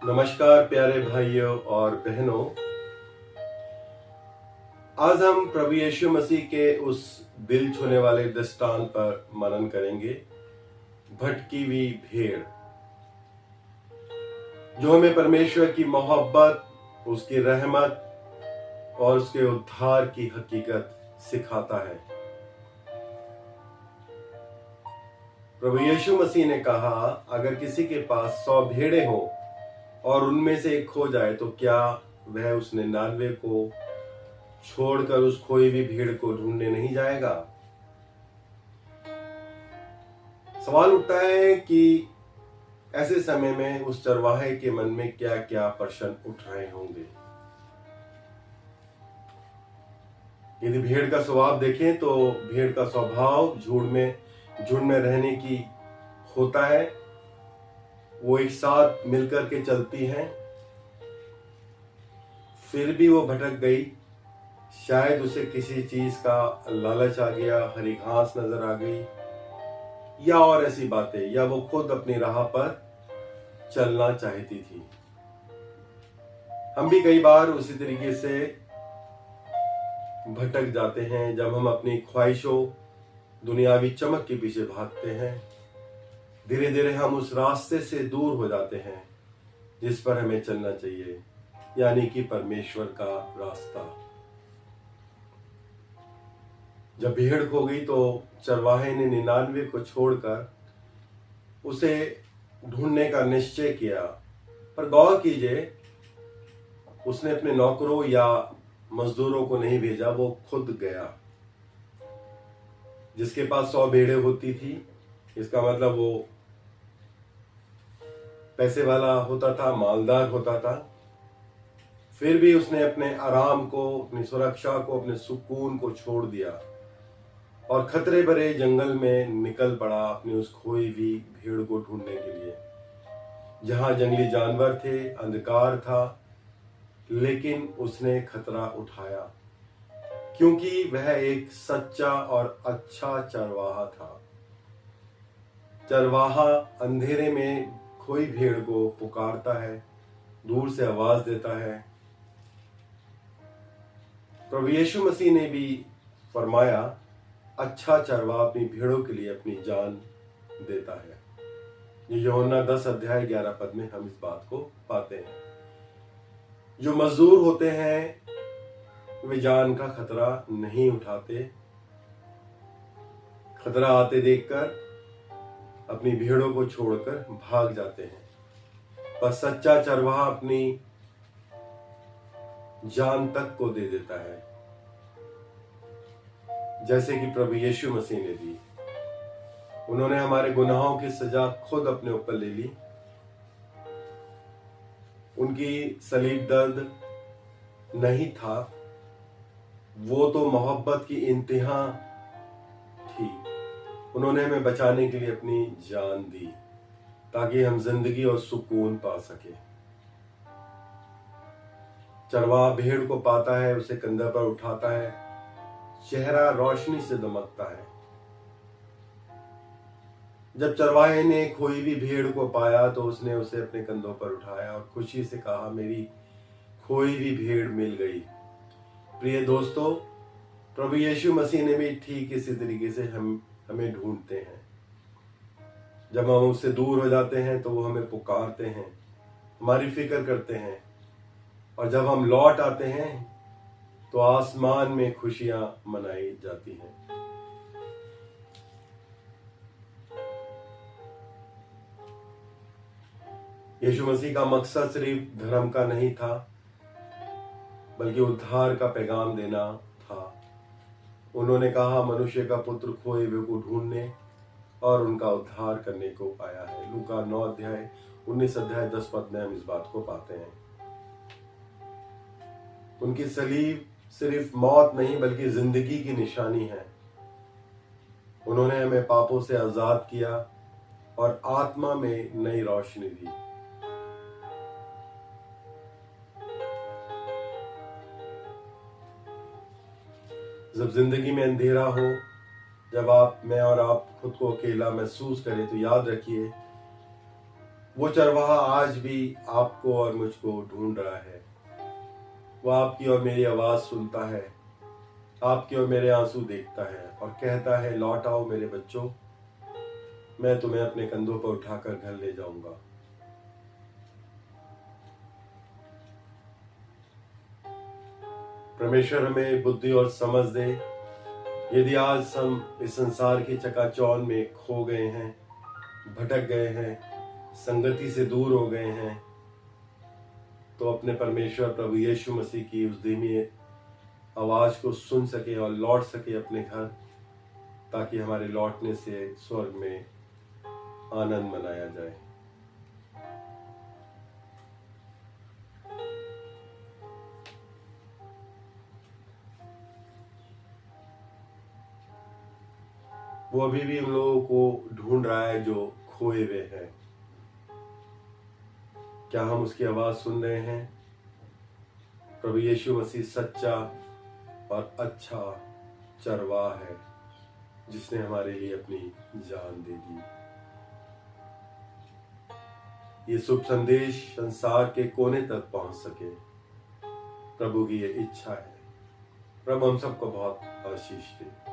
नमस्कार प्यारे भाइयों और बहनों। आज हम प्रभु यीशु मसीह के उस दिल छूने वाले दृष्टांत पर मनन करेंगे, भटकी हुई भेड़, जो हमें परमेश्वर की मोहब्बत, उसकी रहमत और उसके उद्धार की हकीकत सिखाता है। प्रभु यीशु मसीह ने कहा, अगर किसी के पास 100 भेड़ें हो और उनमें से एक खो जाए तो क्या वह उस 99 को छोड़कर उस खोई हुई भेड़ को ढूंढने नहीं जाएगा। सवाल उठता है कि ऐसे समय में उस चरवाहे के मन में क्या क्या प्रश्न उठ रहे होंगे। यदि भेड़ का स्वभाव देखें तो भेड़ का स्वभाव झुंड में रहने की होता है। वो एक साथ मिलकर के चलती हैं, फिर भी वो भटक गई। शायद उसे किसी चीज का लालच आ गया, हरी घास नजर आ गई या और ऐसी बातें, या वो खुद अपनी राह पर चलना चाहती थी। हम भी कई बार उसी तरीके से भटक जाते हैं जब हम अपनी ख्वाहिशों, दुनियावी चमक के पीछे भागते हैं। धीरे धीरे हम उस रास्ते से दूर हो जाते हैं जिस पर हमें चलना चाहिए, यानी कि परमेश्वर का रास्ता। जब भेड़ खो गई तो चरवाहे ने 99 को छोड़कर उसे ढूंढने का निश्चय किया। पर गौर कीजिए, उसने अपने नौकरों या मजदूरों को नहीं भेजा, वो खुद गया। जिसके पास 100 भेड़ें होती थी, इसका मतलब वो पैसे वाला होता था, मालदार होता था। फिर भी उसने अपने आराम को, अपनी सुरक्षा को, अपने सुकून को छोड़ दिया और खतरे भरे जंगल में निकल पड़ा अपनी उस खोई हुई भेड़ को ढूंढने के लिए। जहां जंगली जानवर थे, अंधकार था, लेकिन उसने खतरा उठाया क्योंकि वह एक सच्चा और अच्छा चरवाहा था। चरवाहा अंधेरे में खोई भेड़ को पुकारता है, दूर से आवाज देता है। प्रभु यीशु मसीह ने भी फरमाया, अच्छा चरवाहा अपनी भेड़ों के लिए अपनी जान देता है। ये यूहन्ना 10 अध्याय 11 पद में हम इस बात को पाते हैं। जो मजदूर होते हैं वे जान का खतरा नहीं उठाते। खतरा आते देखकर अपनी भेड़ों को छोड़कर भाग जाते हैं। पर सच्चा चरवाहा अपनी जान तक को दे देता है, जैसे कि प्रभु यीशु मसीह ने दी। उन्होंने हमारे गुनाहों की सजा खुद अपने ऊपर ले ली। उनकी सलीब दर्द नहीं था, वो तो मोहब्बत की इंतहा थी। उन्होंने हमें बचाने के लिए अपनी जान दी ताकि हम जिंदगी और सुकून पा सके। चरवाहा भेड़ को पाता है, उसे कंधे पर उठाता है, चेहरा रोशनी से दमकता है। जब चरवाहे ने खोई हुई भेड़ को पाया तो उसने उसे अपने कंधों पर उठाया और खुशी से कहा, मेरी खोई हुई भेड़ मिल गई। प्रिय दोस्तों, प्रभु यीशु मसीह ने भी ठीक इसी तरीके से हमें ढूंढते हैं। जब हम उससे दूर हो जाते हैं तो वो हमें पुकारते हैं, हमारी फिक्र करते हैं, और जब हम लौट आते हैं तो आसमान में खुशियां मनाई जाती हैं। यीशु मसीह का मकसद सिर्फ धर्म का नहीं था, बल्कि उद्धार का पैगाम देना था। उन्होंने कहा, मनुष्य का पुत्र खोए हुए को ढूंढने और उनका उद्धार करने को आया है। लूका 9 अध्याय 19 अध्याय 10 पद में हम इस बात को पाते हैं। उनकी सलीब सिर्फ मौत नहीं बल्कि जिंदगी की निशानी है। उन्होंने हमें पापों से आजाद किया और आत्मा में नई रोशनी दी। जब जिंदगी में अंधेरा हो, जब मैं और आप खुद को अकेला महसूस करें, तो याद रखिए वो चरवाहा आज भी आपको और मुझको ढूंढ रहा है। वो आपकी और मेरी आवाज सुनता है, आपके और मेरे आंसू देखता है और कहता है, लौट आओ मेरे बच्चों, मैं तुम्हें अपने कंधों पर उठाकर घर ले जाऊंगा। परमेश्वर हमें बुद्धि और समझ दे। यदि आज हम इस संसार की चकाचौंध में खो गए हैं, भटक गए हैं, संगति से दूर हो गए हैं, तो अपने परमेश्वर प्रभु यीशु मसीह की उस धीमी आवाज को सुन सके और लौट सके अपने घर, ताकि हमारे लौटने से स्वर्ग में आनंद मनाया जाए। वो अभी भी उन लोगों को ढूंढ रहा है जो खोए हुए हैं। क्या हम उसकी आवाज सुन रहे हैं? प्रभु यीशु मसीह सच्चा और अच्छा चरवाहा है, जिसने हमारे लिए अपनी जान दे दी। ये शुभ संदेश संसार के कोने तक पहुंच सके, प्रभु की ये इच्छा है। प्रभु हम सबको बहुत आशीष दे।